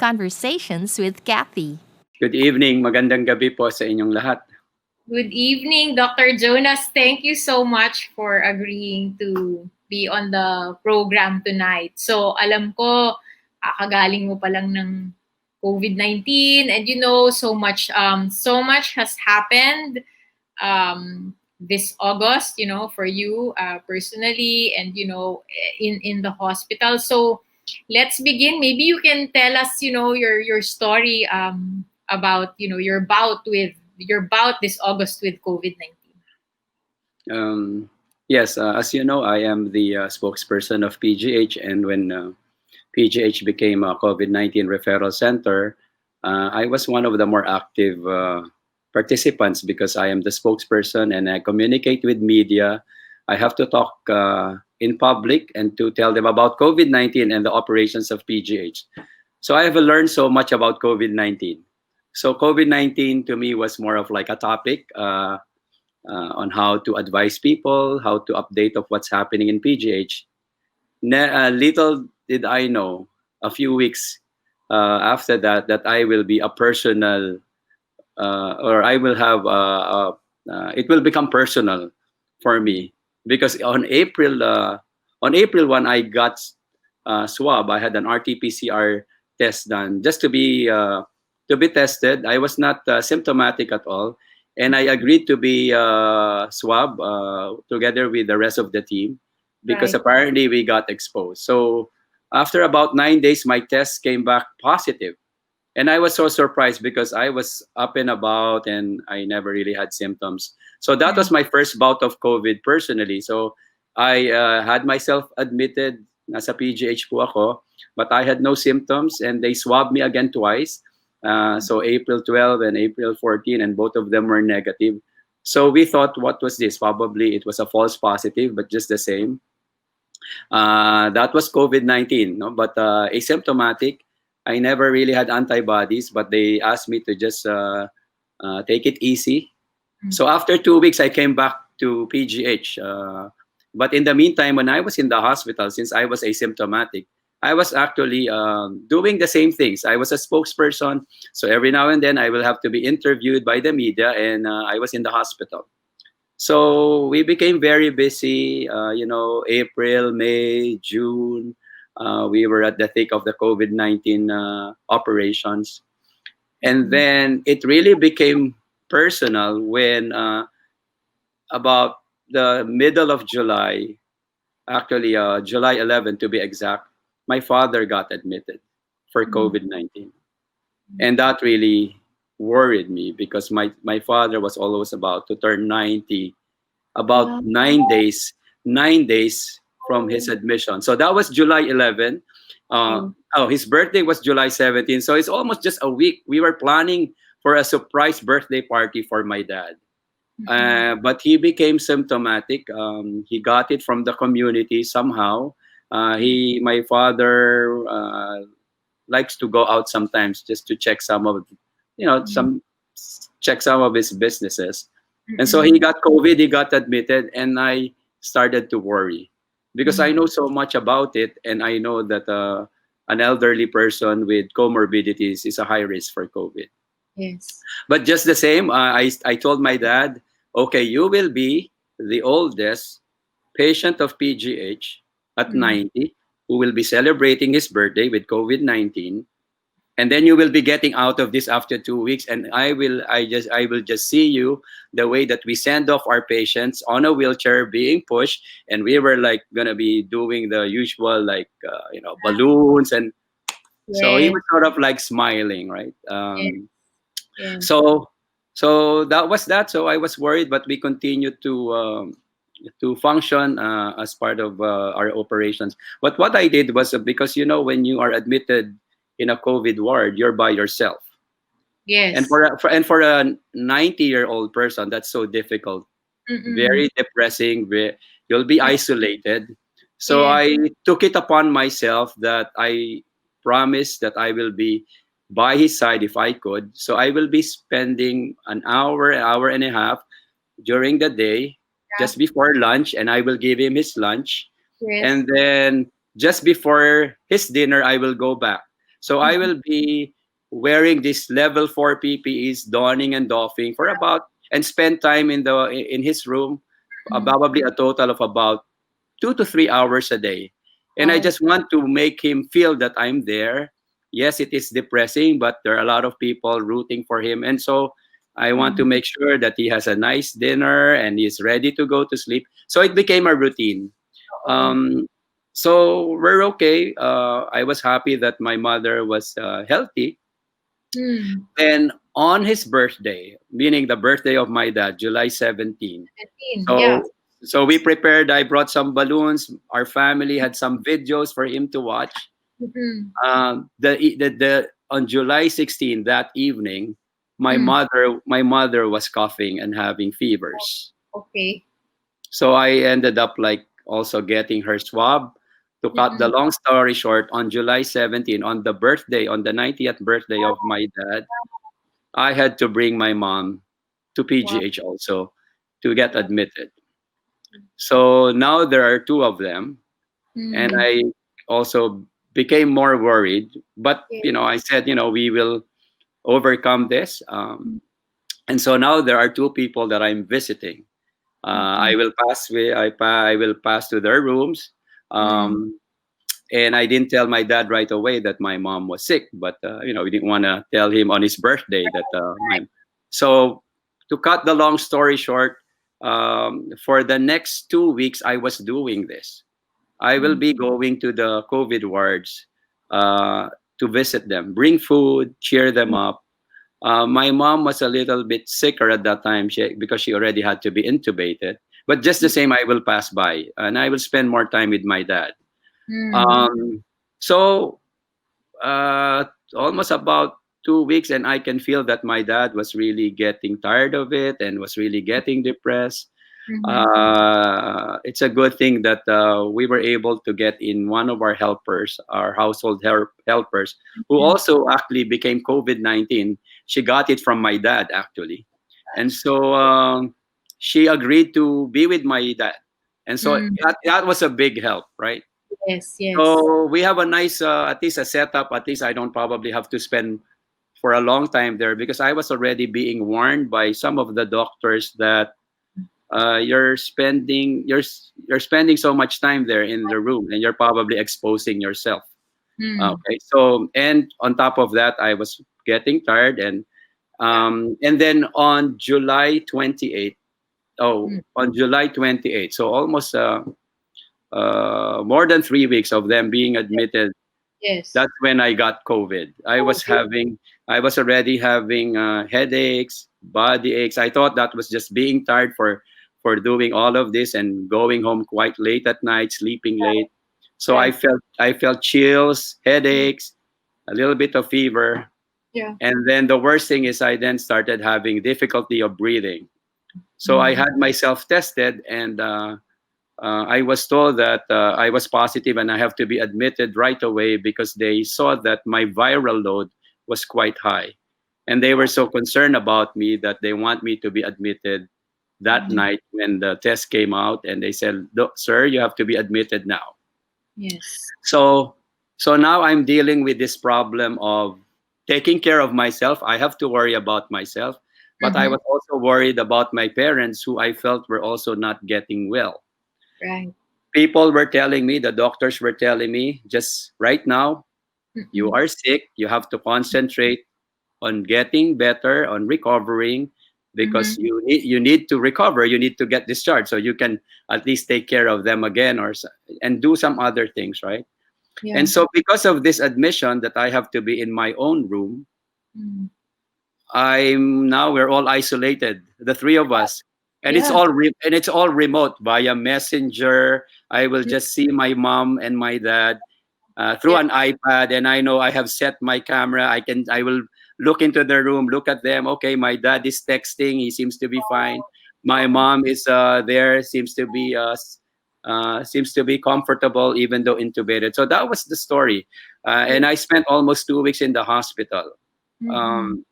Conversations with Cathy. Good evening, magandang gabi po sa inyong lahat. Good evening, Dr. Jonas. Thank you so much for agreeing to be on the program tonight. So, alam ko, kakagaling mo pa lang ng COVID-19, and so much has happened this August, for you personally, and in the hospital. So, let's begin. Maybe you can tell us, your story about your bout this August with COVID-19. Yes, as you know, I am the spokesperson of PGH, and when PGH became a COVID-19 referral center, I was one of the more active participants because I am the spokesperson and I communicate with media. I have to talk in public and to tell them about COVID-19 and the operations of PGH. So I have learned so much about COVID-19. So COVID-19 to me was more of like a topic on how to advise people, how to update of what's happening in PGH. Little did I know a few weeks after that that I will be a personal or I will have it will become personal for me because on April 1 I got swab. I had an RT-PCR test done just to be tested. I was not symptomatic at all, and I agreed to be swab together with the rest of the team because Right. apparently we got exposed. So after about 9 days, my test came back positive. And I was so surprised because I was up and about and I never really had symptoms. So that was my first bout of COVID personally. So I had myself admitted nasa PGH po ako, but I had no symptoms and they swabbed me again twice. So April 12 and April 14, and both of them were negative. So we thought, what was this? Probably it was a false positive, but just the same. That was COVID-19, no? But asymptomatic. I never really had antibodies, but they asked me to just take it easy. So after 2 weeks, I came back to PGH. But in the meantime, when I was in the hospital, since I was asymptomatic, I was actually doing the same things. I was a spokesperson. So every now and then I will have to be interviewed by the media, and I was in the hospital. So we became very busy, April, May, June. We were at the thick of the COVID-19 operations. And then it really became personal when about the middle of July, actually July 11 to be exact, my father got admitted for COVID-19. And that really worried me because my father was always about to turn 90, about 9 days from his admission. So that was July 11. His birthday was July 17. So it's almost just a week. We were planning for a surprise birthday party for my dad. But he became symptomatic. He got it from the community somehow. My father likes to go out sometimes just to check some of, check some of his businesses. And so he got COVID, he got admitted, and I started to worry because I know so much about it, and I know that an elderly person with comorbidities is a high risk for COVID. Yes. But just the same, I told my dad, okay, you will be the oldest patient of PGH at 90 who will be celebrating his birthday with COVID-19. And then you will be getting out of this after 2 weeks, and I will just see you the way that we send off our patients on a wheelchair being pushed, and we were like gonna be doing the usual balloons, and so he Yes. was sort of like smiling, right? Yes. So that was that. So I was worried, but we continued to function as part of our operations. But what I did was because when you are admitted in a COVID ward, you're by yourself. Yes. And for a 90-year-old person, that's so difficult. Very depressing. You'll be isolated. So Yeah. I took it upon myself that I promised that I will be by his side if I could. So I will be spending an hour and a half during the day, just before lunch, and I will give him his lunch. Yes. And then just before his dinner, I will go back. So I will be wearing this level 4 PPEs, donning and doffing for about, and spend time in his room, Mm. probably a total of about 2 to 3 hours a day. And I Wow. just want to make him feel that I'm there. Yes, it is depressing, but there are a lot of people rooting for him. And so I want to Mm. make sure that he has a nice dinner and he's ready to go to sleep. So it became a routine. Oo. Um, so we're okay. I was happy that my mother was healthy. Mm. And on his birthday, meaning the birthday of my dad, July 17th, 17. Yeah. so so we prepared. I brought some balloons. Our family had some videos for him to watch. Mm. The on July 16th, that evening, Mm. my mother was coughing and having fevers. Okay. So I ended up like also getting her swab. To cut the Mm. long story short, on July 17th, on the 90th birthday of my dad, I had to bring my mom to Wow. PGH also to get Wow. admitted. So now there are two of them, and Mm. I also became more worried. But Yeah. I said, we will overcome this. Mm. And so now there are two people that I'm visiting. Mm. I will pass to their rooms. Mm. Um, and I didn't tell my dad right away that my mom was sick, but we didn't want to tell him on his birthday that my. So to cut the long story short, for the next 2 weeks, I was doing this. I will Mm. be going to the COVID wards uh, to visit them, bring food, cheer them Mm. up. My mom was a little bit sicker at that time because she already had to be intubated. But just the same, I will pass by and I will spend more time with my dad. Mm. Um, so uh, almost about 2 weeks, and I can feel that my dad was really getting tired of it and was really getting depressed. Mhm. It's a good thing that we were able to get in one of our helpers, our household helpers, who Mm. also actually became COVID-19. She got it from my dad, actually. And so she agreed to be with my dad. And so Mm. that was a big help, right? Yes, yes. So we have a nice, at least a setup. At least I don't probably have to spend for a long time there because I was already being warned by some of the doctors that you're spending so much time there in the room and you're probably exposing yourself. Mm. Okay, so and on top of that, I was getting tired, Yeah. and then on July 28th, Mm. on July 28th, so almost more than 3 weeks of them being admitted. Yes. That's when I got COVID. Oh, I was already having headaches, body aches. I thought that was just being tired for doing all of this and going home quite late at night, sleeping late. So right. I felt chills, headaches, a little bit of fever, Yeah. and then the worst thing is I then started having difficulty of breathing. So I Mm. had myself tested, and I was told that I was positive and I have to be admitted right away because they saw that my viral load was quite high. And they were so concerned about me that they want me to be admitted that Mm. night when the test came out. And they said, Sir, you have to be admitted now. Yes. So, so now I'm dealing with this problem of taking care of myself. I have to worry about myself. But I Mm-hmm. was also worried about my parents who I felt were also not getting well. Right. People were telling me, the doctors were telling me, just right now, you Mm-mm. are sick. You have to concentrate on getting better, on recovering, because Mm-hmm. you need to recover. You need to get discharged so you can at least take care of them again, and do some other things, right? And Yeah. so because of this admission that I have to be in my own room, Mm. we're all isolated, the three of us, and Yeah. it's all remote via messenger. I will Mm. just see my mom and my dad through Yeah. an iPad, and I know I have set my camera. I will look into the room, look at them. Okay, my dad is texting. He seems to be fine. My mom is there. Seems to be comfortable, even though intubated. So that was the story, Yeah. and I spent almost 2 weeks in the hospital. Mm-mm. Um,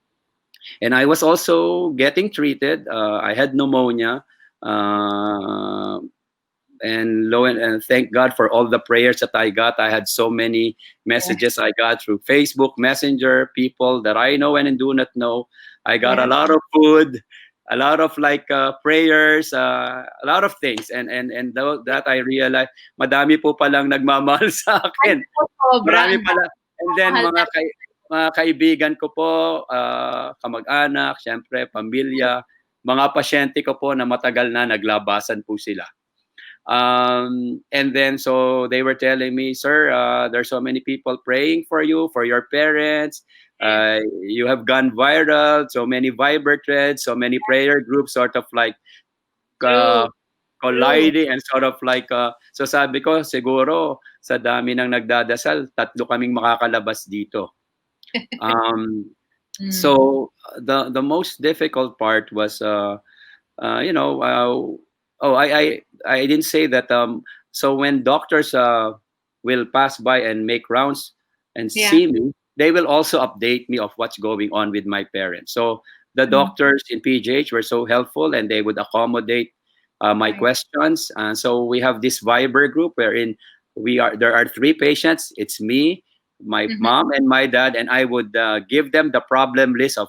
and I was also getting treated. I had pneumonia. Uh, and thank God for all the prayers that I got. I had so many Yeah. messages I got through Facebook Messenger, people that I know and do not know. I got a Yeah. lot of food, a lot of prayers, a lot of things, that I realized, madami po palang nagmamahal sa Ay, akin. po, sobra. Marami Ang pala. And then mahal mga kaibigan ko po, kamag-anak, syempre pamilya, mga pasyente ko po na matagal na naglabasan po sila. And then so they were telling me, sir, there's so many people praying for you, for your parents. Yes. You have gone viral, so many Viber threads, so many prayer groups, sort of like True. uh, True. colliding and sort of so sabi ko, siguro sa dami ng nagdadasal, tatlo kaming makakalabas dito. Um, Mm. so the most difficult part was you know, oh, I didn't say that. So when doctors will pass by and make rounds and Yeah. see me, they will also update me of what's going on with my parents. So the Mm. doctors in PGH were so helpful, and they would accommodate my Right. questions. And so we have this Viber group wherein there are three patients. It's me, my Mhm. mom, and my dad, and I would give them the problem list of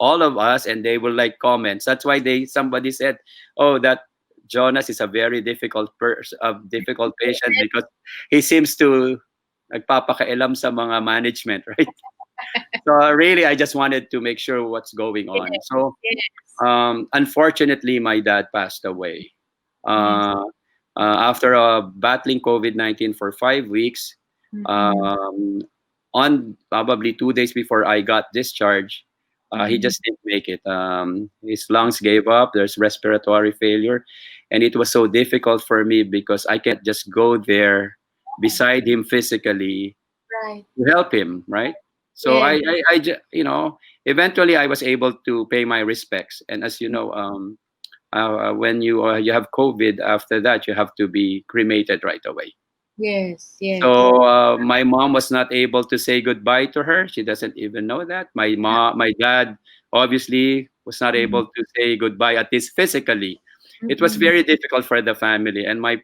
all of us, and they will like comments. That's why somebody said, oh, that Jonas is a very difficult person, a difficult patient, because he seems to nagpapakailam sa mga management, right? So really, I just wanted to make sure what's going on. Yes. So Yes. unfortunately, my dad passed away Yes. uh, after battling COVID-19 for 5 weeks. Mm-mm. Um, on probably 2 days before I got discharged, he Mm-mm. just didn't make it. His lungs gave up. There's respiratory failure, and it was so difficult for me because I can't just go there beside him physically Right. to help him, right? So Yes. eventually I was able to pay my respects. And as you know, when you have COVID, after that you have to be cremated right away. Yes. Yes. So my mom was not able to say goodbye to her. She doesn't even know that. My dad obviously was not Mm-mm. able to say goodbye, at least physically. It was Mm-mm. very difficult for the family, and my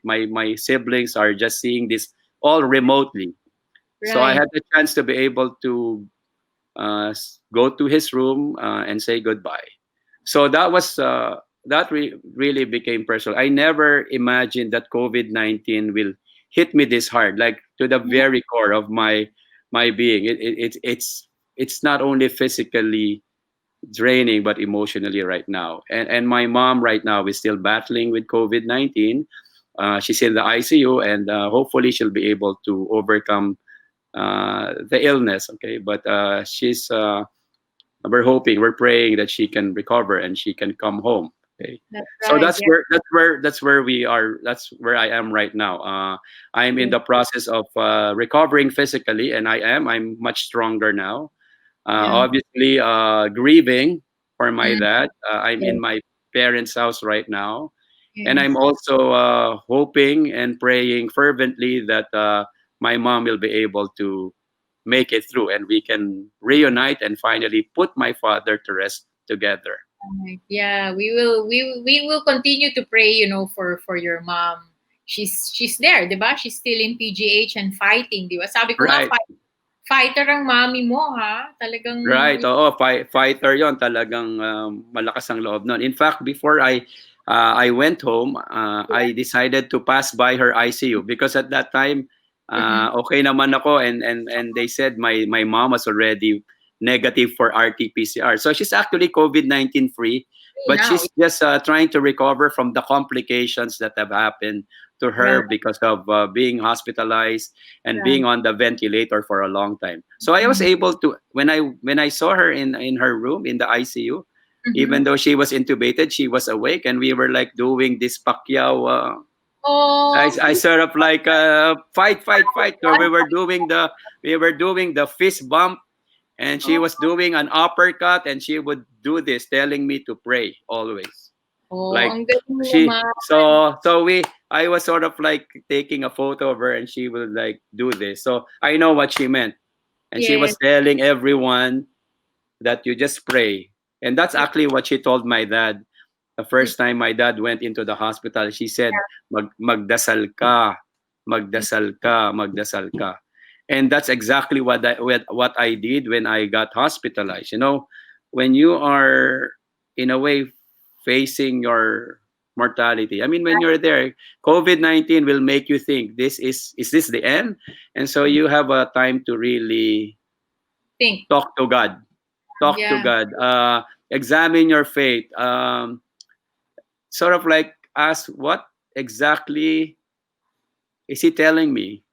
siblings are just seeing this all remotely. So I Right. had the chance to be able to go to his room and say goodbye. So that really became personal. I never imagined that COVID-19 will hit me this hard, like to the Yeah. very core of my being. It's not only physically draining, but emotionally right now. And my mom right now is still battling with COVID-19. She's in the ICU, and hopefully she'll be able to overcome the illness. Okay, but we're praying that she can recover and she can come home. Okay, That's so right. Yeah. that's where we are. That's where I am right now. I'm in Yes. the process of recovering physically, and I'm much stronger now. Yeah. Obviously, grieving for my Mm. dad. I'm Yes. in my parents' house right now, and I'm Yes. also hoping and praying fervently that my mom will be able to make it through, and we can reunite and finally put my father to rest together. Right. Yeah. We will continue to pray. For your mom. She's there, di ba? She's still in PGH and fighting, di ba? Sabi ko nga, Right. fighter ang mami mo, ha? Talagang Right. Oo, fighter 'yon, talagang malakas ang loob noon. In fact, before I went home, I decided to pass by her ICU because at that time Mhm. okay naman ako, and they said my mom was already negative for RT-PCR. So she's actually COVID-19 free, but Now. she's just trying to recover from the complications that have happened to Right. her because of being hospitalized and Right. being on the ventilator for a long time. So I was Mhm. able to, when I saw her in her room in the ICU, even Mhm. though she was intubated, she was awake, and we were like doing this Pacquiao. Oh, I sort of like fight, fight, fight. So we were doing the fist bump, and she oh, was doing an uppercut, and she would do this, telling me to pray always. oh, Like ang galing mo she naman. so we I was sort of like taking a photo of her, and she would like do this. So I know what she meant. And she Yes. was telling everyone that you just pray. And that's actually what she told my dad. The first time my dad went into the hospital, she said, magdasal ka, magdasal ka, magdasal ka. And that's exactly what I did when I got hospitalized. You know, when you are in a way facing your mortality. I mean, when you're there, COVID-19 will make you think, is this the end? And so you have a time to really Think. talk to God. Talk to Yeah. God. Examine your faith. Sort of like ask, what exactly is He telling me?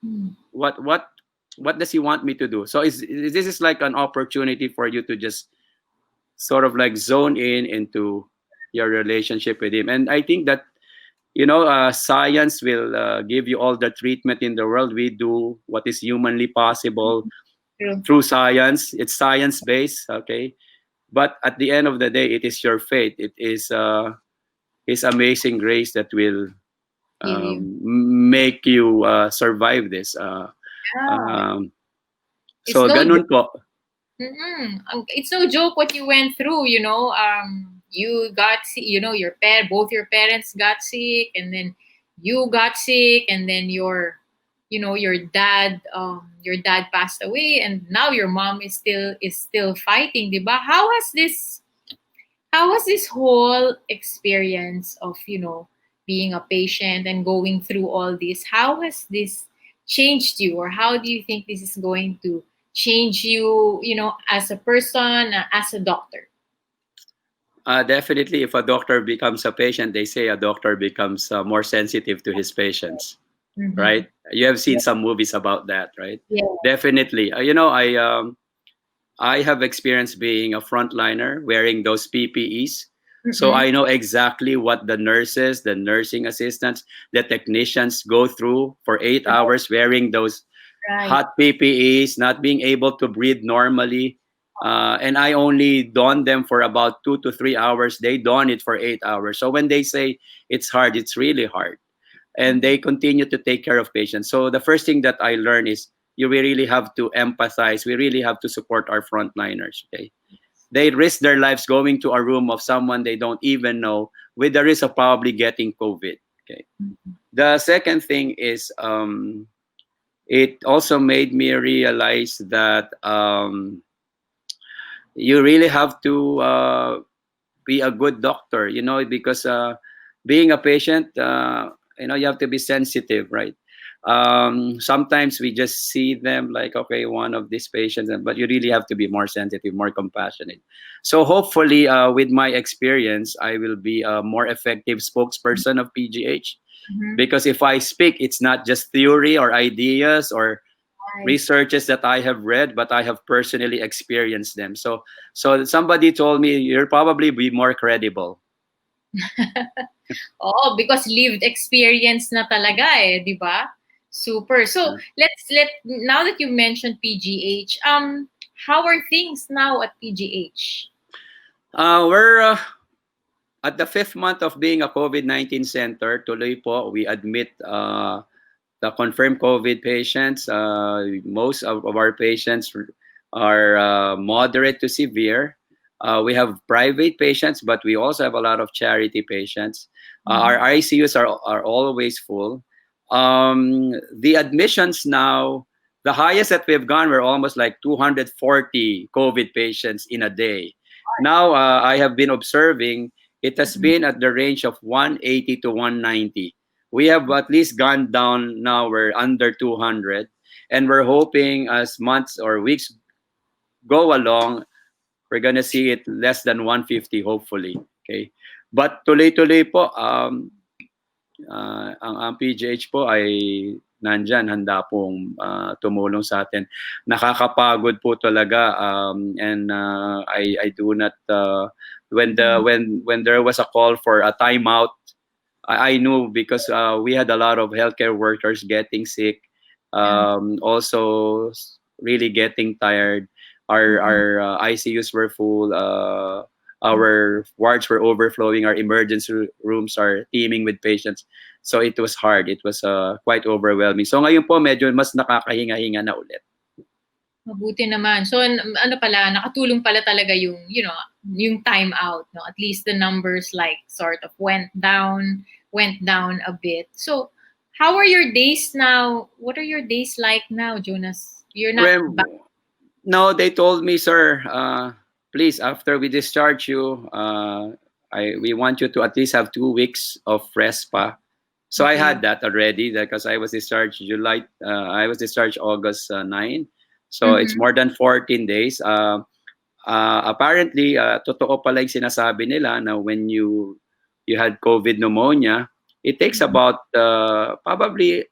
Mm. What does He want me to do? So this is like an opportunity for you to just sort of like zone in into your relationship with Him. And I think that, you know, science will give you all the treatment in the world. We do what is humanly possible True. through science. It's science based, okay? But at the end of the day, it is your faith. It is His amazing grace that will Heal you. make you survive this. Yeah. Um, It's so no ganun joke. po. It's no joke what you went through, you know. You got sick, you know, both your parents got sick, and then you got sick, and then you know, your dad passed away, and now your mom is still fighting, diba? How has this whole experience of, you know, being a patient and going through all this, how has this changed you, or how do you think this is going to change you, you know, as a person, as a doctor? Definitely, if a doctor becomes a patient, they say a doctor becomes more sensitive to his patients, Mm-hmm. right? You have seen Yeah. some movies about that, right? Yeah. Definitely. You know, I have experience being a frontliner wearing those PPEs. So Mm-mm. I know exactly what the nurses, the nursing assistants, the technicians go through for 8 hours wearing those Right. hot PPEs, not being able to breathe normally. And I only don them for about 2 to 3 hours. They don it for 8 hours. So when they say it's hard, it's really hard. And they continue to take care of patients. So the first thing that I learned is we really have to empathize. We really have to support our frontliners. Okay, they risk their lives going to a room of someone they don't even know with the risk of probably getting COVID. Okay. The second thing is it also made me realize that you really have to be a good doctor, you know, because being a patient, you know, you have to be sensitive, right? Sometimes we just see them like, okay, one of these patients, but you really have to be more sensitive, more compassionate. So hopefully, with my experience, I will be a more effective spokesperson of PGH. Mm-hmm. Because if I speak, it's not just theory or ideas or Right. researches that I have read, but I have personally experienced them. So somebody told me you'll probably be more credible. Oh, because lived experience na talaga eh, di ba? Super. So, Yeah. now that you mentioned PGH, how are things now at PGH? We're at the fifth month of being a COVID-19 center. Tuloy po, we admit the confirmed COVID patients. Most of our patients are moderate to severe. We have private patients, but we also have a lot of charity patients. Our ICUs are always full. The admissions now, the highest that we've gone, we're almost like 240 COVID patients in a day. Now, I have been observing, it has Mhm. been at the range of 180 to 190. We have at least gone down now, we're under 200. And we're hoping as months or weeks go along, we're gonna see it less than 150, hopefully. Okay. But tuloy-tuloy po, ang PGH po ay nandyan, handa pong tumulong sa atin. Nakakapagod po talaga, and I do not when there was a call for a timeout, I knew because we had a lot of healthcare workers getting sick, Yeah. also really getting tired. Our ICUs were full. Our wards were overflowing. Our emergency rooms are teeming with patients. So it was hard. It was quite overwhelming. So ngayon po medyo mas nakakahinga-hinga na ulit. Mabuti naman. So, ano pala, nakatulong pala talaga yung, yung time out, no? At least the numbers like sort of went down a bit. So, how are your days now? What are your days like now, Jonas? You're not back. Well, no, they told me, sir, please, after we discharge you, we want you to at least have 2 weeks of rest pa. So I Okay. had that already because I was discharged I was discharged August 9. So it's Mm-hmm. more than 14 days. Apparently, totoo pala yung sinasabi nila na when you had COVID pneumonia, it takes about probably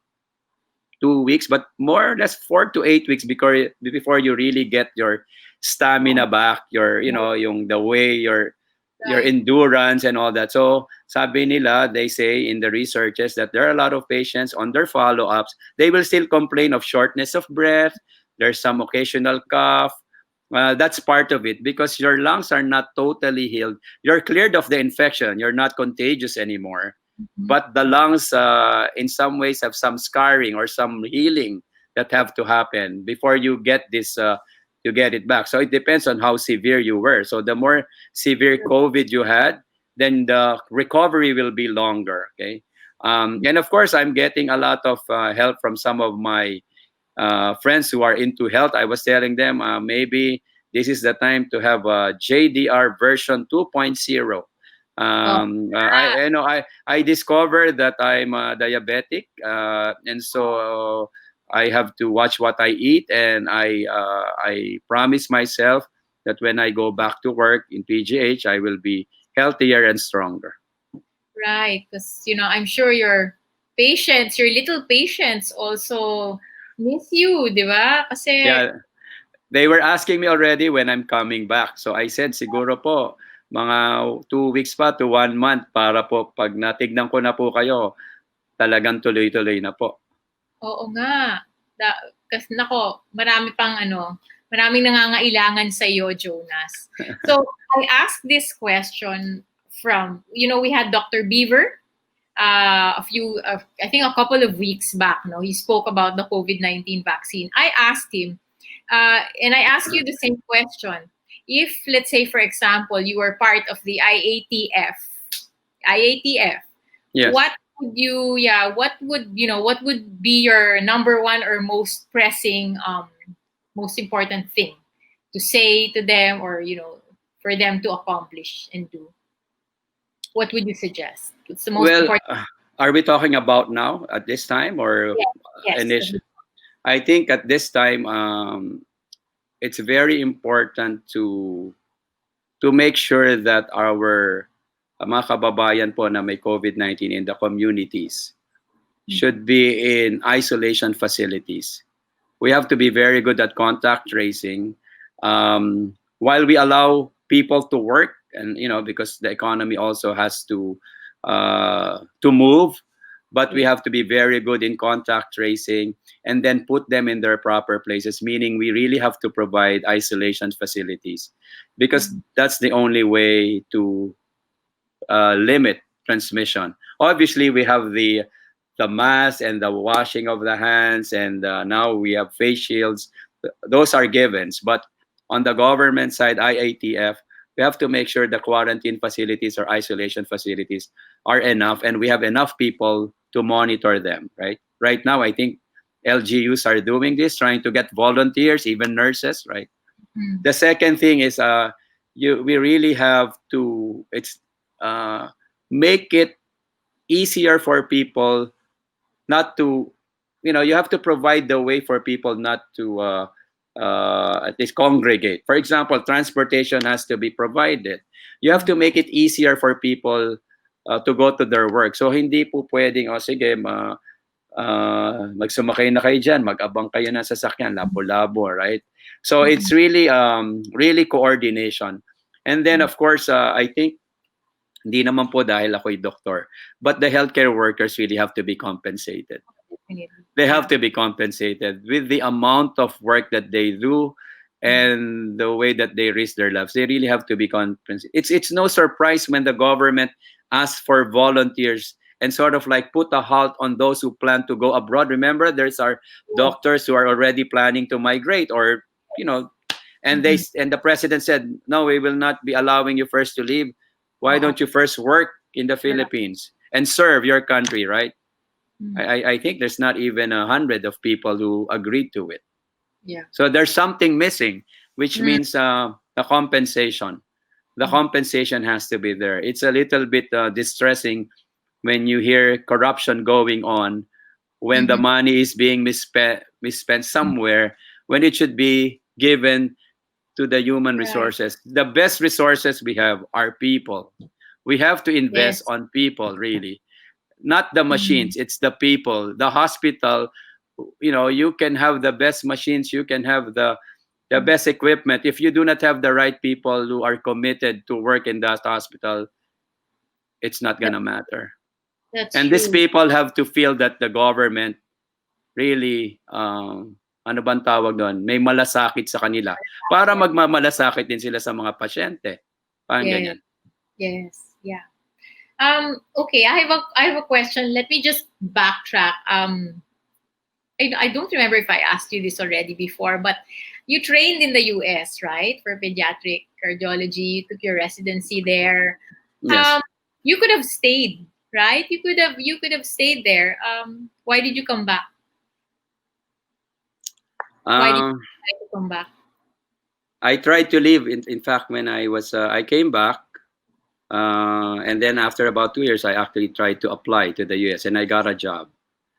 2 weeks, but more or less 4 to 8 weeks before you really get your stamina back, your yung the way your Right. endurance and all that. So sabi nila, they say in the researches that there are a lot of patients on their follow-ups, they will still complain of shortness of breath. There's some occasional cough. That's part of it because your lungs are not totally healed. You're cleared of the infection. You're not contagious anymore. Mhm. But the lungs, in some ways, have some scarring or some healing that have to happen before you get this. You get it back. So it depends on how severe you were. So the more severe COVID you had, then the recovery will be longer. Okay, and of course, I'm getting a lot of help from some of my friends who are into health. I was telling them maybe this is the time to have a JDR version 2.0. Oh, I you know I discovered that I'm diabetic, and so I have to watch what I eat, and I promise myself that when I go back to work in PGH, I will be healthier and stronger. right. Because, I'm sure your little patients also miss you, di ba? Kasi, Yeah, they were asking me already when I'm coming back. So I said, siguro po, mga 2 weeks pa to 1 month para po pag natignan ko na po kayo, talagang tuloy-tuloy na po. oo nga. Kasi, nako, maraming nangangailangan sa iyo, Jonas. So, I asked this question from, we had Dr. Beaver I think a couple of weeks back. No, he spoke about the COVID-19 vaccine. I asked him, and I ask you the same question. If, let's say, for example, you were part of the IATF, Yes. what would be your number one or most pressing, most important thing to say to them, or for them to accomplish and do? What would you suggest? What's the most Well, important? are we talking about now at this time or Yes, yes. initial? I think at this time, it's very important to make sure that our mga kababayan po na may COVID-19 in the communities should be in isolation facilities. We have to be very good at contact tracing. While we allow people to work, and because the economy also has to move, but we have to be very good in contact tracing and then put them in their proper places. Meaning, we really have to provide isolation facilities because that's the only way to limit transmission. Obviously, we have the mask and the washing of the hands, and now we have face shields. Those are givens. But on the government side, IATF, we have to make sure the quarantine facilities or isolation facilities are enough, and we have enough people to monitor them. Right now, I think LGUs are doing this, trying to get volunteers, even nurses. Right. Mm. The second thing is we really have to uh, make it easier for people not to, you have to provide the way for people not to at least congregate. For example, transportation has to be provided. You have to make it easier for people to go to their work. So hindi po pwedeng, sige, magsumakay na kayo dyan, mag-abang kayo ng sasakyan, labo-labo, right? So it's really coordination. And then, of course, I think, hindi naman po dahil ako'y doktor, but the healthcare workers really have to be compensated. Definitely. They have to be compensated with the amount of work that they do and the way that they risk their lives. They really have to be compensated. It's no surprise when the government asks for volunteers and sort of like put a halt on those who plan to go abroad. Remember, there's our doctors who are already planning to migrate, or you know, and they Mhm. and the president said, no, we will not be allowing you first to leave. Why Oo. don't you first work in the Yeah. Philippines and serve your country, right? Mm. I think there's not even 100 of people who agreed to it. Yeah. So there's something missing, which Mm. means the compensation. The Mm. compensation has to be there. It's a little bit distressing when you hear corruption going on, when the Mhm. money is being misspent somewhere, when it should be given to the human Right. resources. The best resources we have are people. We have to invest Yes. on people, really, not the Mm. machines. It's the people. The hospital, you can have the best machines, you can have the Mm. best equipment. If you do not have the right people who are committed to work in that hospital, it's not That, gonna matter. that's And these true. people have to feel that the government really, ano bang tawag doon, may malasakit sa kanila para Yeah. magmamalasakit din sila sa mga pasyente. Parang Yes. ganyan. Yes. Yeah. Okay, I have a question. Let me just backtrack. I don't remember if I asked you this already before, but you trained in the US, right? For pediatric cardiology. You took your residency there. Yes. Um, you could have stayed, right? You could have stayed there. Why did you come back? Why did you Um, decide to come back? I tried to leave. In fact, when I came back, and then after about 2 years, I actually tried to apply to the US and I got a job.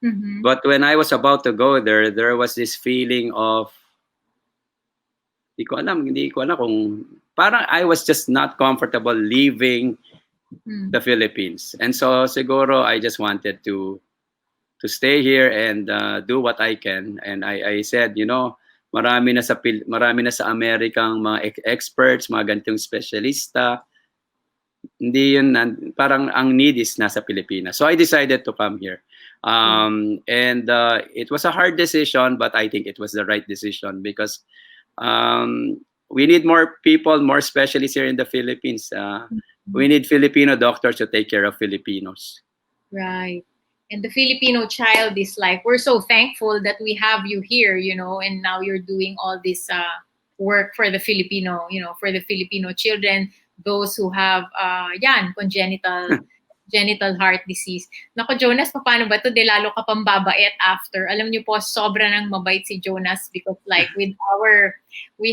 Mm-hmm. But when I was about to go there was this feeling of, hindi ko alam kung, parang I was just not comfortable leaving Mm. the Philippines. And so siguro I just wanted to stay here and do what I can. And I said, marami na sa Amerikang mga experts, mga ganitong specialista. Hindi yun, parang ang need is nasa Pilipinas. So I decided to come here. Yeah. And it was a hard decision, but I think it was the right decision because we need more people, more specialists here in the Philippines. We need Filipino doctors to take care of Filipinos. Right. And the Filipino child is like, we're so thankful that we have you here, and now you're doing all this work for the Filipino, for the Filipino children, those who have, genital heart disease. Nako, Jonas, paano ba to? De lalo ka pang babait after. Alam niyo po, sobra nang mabait si Jonas because like we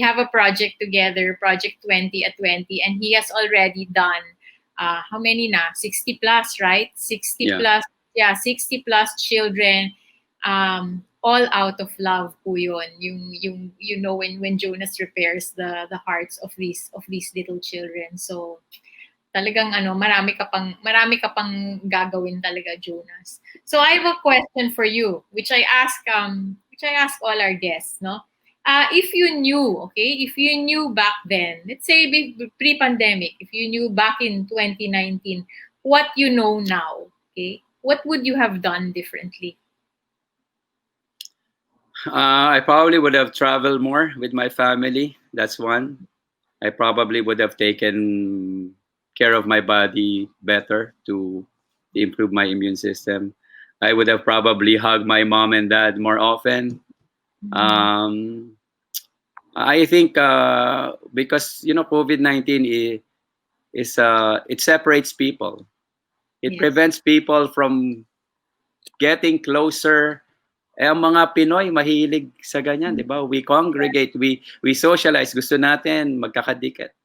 have a project together, Project 20 at 20, and he has already done how many na? 60 plus, right? 60 Yeah. plus, yeah, 60 plus children, all out of love po yun. When Jonas repairs the hearts of these little children. So, talagang marami ka pang gagawin talaga, Jonas. So I have a question for you, which I ask all our guests, no? If you knew, okay, if you knew back then, let's say pre-pandemic, if you knew back in 2019 what you know now, okay, what would you have done differently? I probably would have traveled more with my family. That's one. I probably would have taken care of my body better to improve my immune system. I would have probably hugged my mom and dad more often. Mm. Um, I think because COVID-19 it separates people. It Yes. prevents people from getting closer. Ang mga Pinoy mahilig sa ganyan, 'di ba? We congregate, we socialize, gusto natin magkakadikit.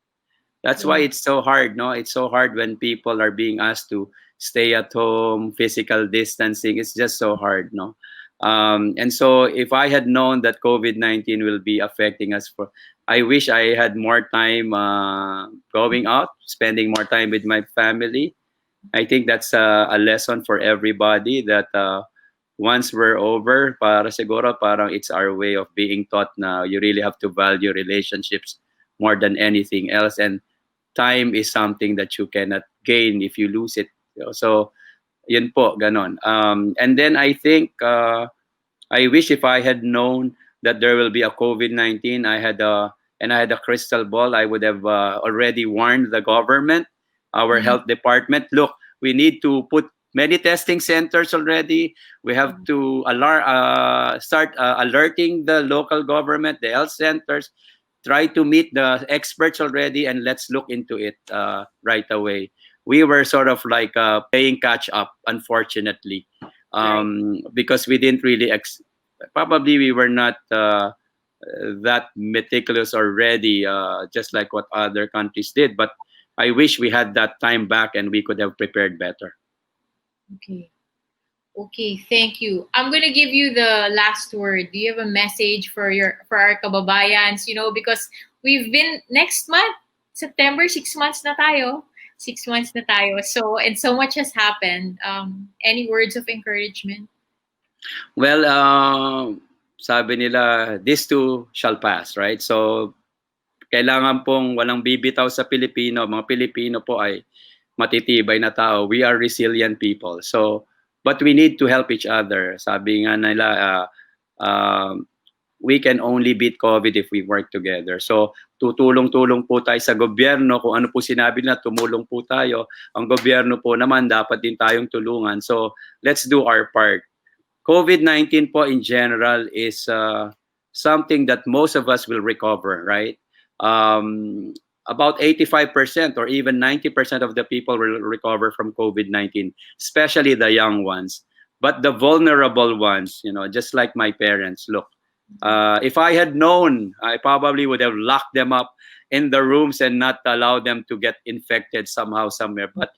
That's why Yeah. it's so hard, no? It's so hard when people are being asked to stay at home, physical distancing. It's just so hard, no? And so if I had known that COVID-19 will be affecting us I wish I had more time going out, spending more time with my family. I think that's a lesson for everybody that once we're over, para siguro parang it's our way of being taught na you really have to value relationships more than anything else. And time is something that you cannot gain if you lose it. So, yun po, ganon. And then I think, I wish if I had known that there will be a COVID-19, and I had a crystal ball, I would have already warned the government, our Mm. health department, look, we need to put many testing centers already. We have to start alerting the local government, the health centers, try to meet the experts already, and let's look into it right away. We were sort of like playing catch up, unfortunately, Right. because we didn't really, probably we were not that meticulous or ready, just like what other countries did. But I wish we had that time back and we could have prepared better. Okay. Okay, thank you. I'm gonna give you the last word. Do you have a message for our kababayans? Because we've been next month, September, 6 months na tayo. 6 months na tayo. So and so much has happened. Any words of encouragement? Well, sabi nila, this too shall pass, right? So, kailangan pong walang bibitaw sa Pilipino. Mga Pilipino po ay matitibay na tao. We are resilient people. So, but we need to help each other. Sabi nga nila, we can only beat COVID if we work together. So, tutulong-tulong po tayo sa gobyerno. Kung ano po sinabi na, tumulong po tayo. Ang gobyerno po naman, dapat din tayong tulungan. So, let's do our part. COVID-19 po in general is something that most of us will recover, right? About 85% or even 90% of the people will recover from COVID-19, especially the young ones. But the vulnerable ones, just like my parents, look, if I had known, I probably would have locked them up in the rooms and not allow them to get infected somehow, somewhere. But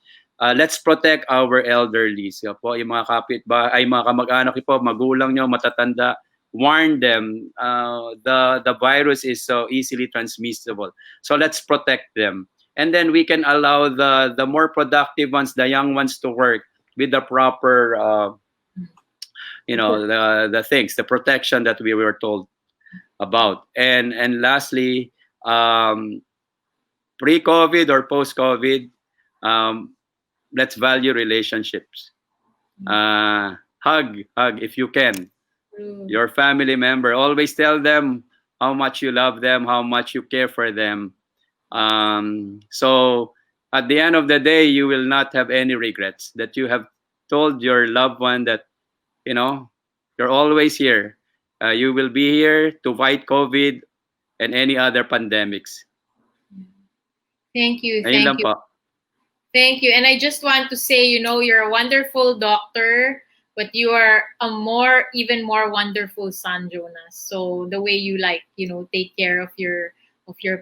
let's protect our elderly. So po, yung mga mga kamag-anak po, magulang nyo, matatanda, warn them. The virus is so easily transmissible. So let's protect them. And then we can allow the more productive ones, the young ones, to work with the proper, the things, the protection that we were told about. And lastly, pre-COVID or post-COVID, let's value relationships. Hug if you can. Your family member. Always tell them how much you love them, how much you care for them. So at the end of the day, you will not have any regrets that you have told your loved one that, you're always here. You will be here to fight COVID and any other pandemics. Thank you. Ayun lang Thank you. po. Thank you. And I just want to say, you're a wonderful doctor, but you are a even more wonderful son, Jonas. So the way you take care of your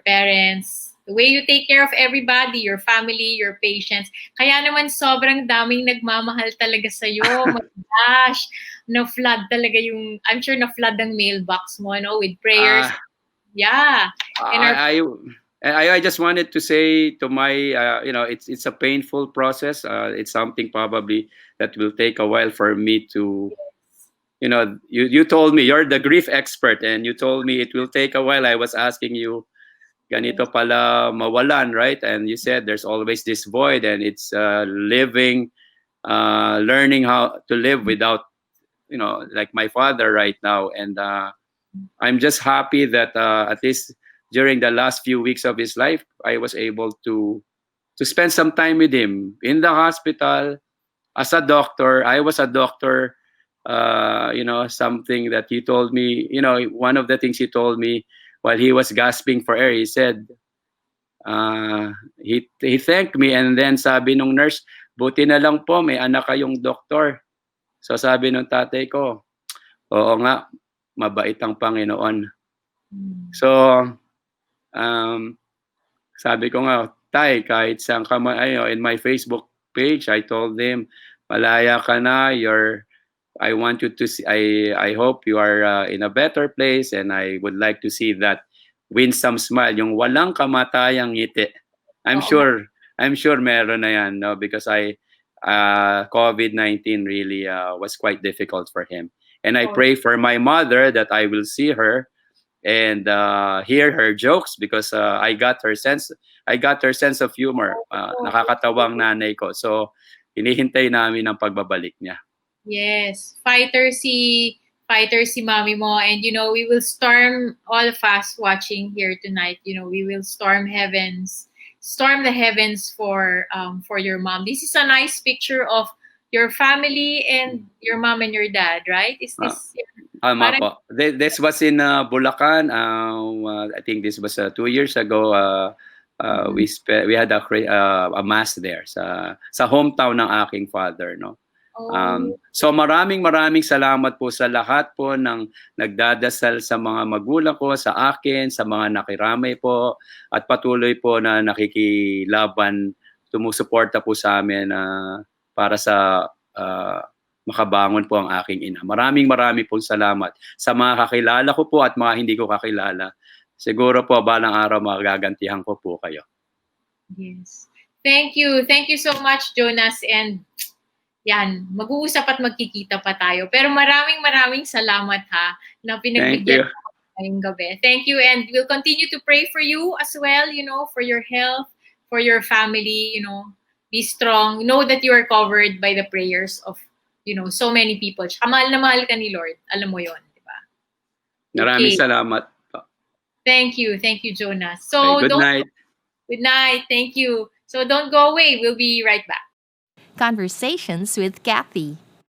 parents, the way you take care of everybody, your family, your patients. Kaya naman sobrang daming nagmamahal talaga sa'yo. My gosh, na-flood talaga I'm sure na-flood ang mailbox mo, with prayers. Yeah. And I just wanted to say to my, it's a painful process. It's something probably that will take a while for me to, you told me, you're the grief expert, and you told me it will take a while. I was asking you, ganito pala mawalan, right? And you said there's always this void, and it's learning how to live without, like my father right now. And I'm just happy that at least during the last few weeks of his life, I was able to spend some time with him in the hospital as a doctor. I was a doctor. Something that he told me, one of the things he told me while he was gasping for air, he said, he thanked me, and then sabi nung nurse, buti na lang po may anak kayong doktor. So sabi nung tatay ko, oo nga, mabait ang Panginoon. So, sabi ko nga, Tay, kahit saan ka in my Facebook page, I told them, malaya ka na, I want you to see, I hope you are in a better place, and I would like to see that winsome smile, yung walang kamatayang ngiti. I'm sure meron na yan, no? Because COVID-19 really was quite difficult for him. And I pray for my mother that I will see her and hear her jokes, because I got her sense of humor. Nakakatawang nanay ko. So hinihintay namin ang pagbabalik niya. Yes, fighter si mommy mo, and we will storm, all of us watching here tonight. We will storm the heavens for your mom. This is a nice picture of your family and your mom and your dad, right? Is this Tama po. This was in Bulacan. I think this was 2 years ago. We had a mass there sa hometown ng aking father, no. So maraming salamat po sa lahat po ng nagdadasal sa mga magulang ko, sa akin, sa mga nakiramay po at patuloy po na nakikilaban, sumusuporta po sa amin para sa makabangon po ang aking ina. Maraming pong salamat sa mga kakilala ko po at mga hindi ko kakilala. Siguro po balang araw magagantihan ko po kayo. Yes. Thank you. Thank you so much, Jonas. And yan, mag-uusap at magkikita pa tayo. Pero maraming salamat ha na pinagbigyan mo ngayong gabi. Thank you, and we'll continue to pray for you as well, for your health, for your family, be strong. Know that you are covered by the prayers of, so many people. Tsaka mahal na mahal ka ni Lord. Alam mo yon, di ba? Maraming salamat. Thank you, Jonas. So good night. Good night. Thank you. So don't go away. We'll be right back. Conversations with Cathy.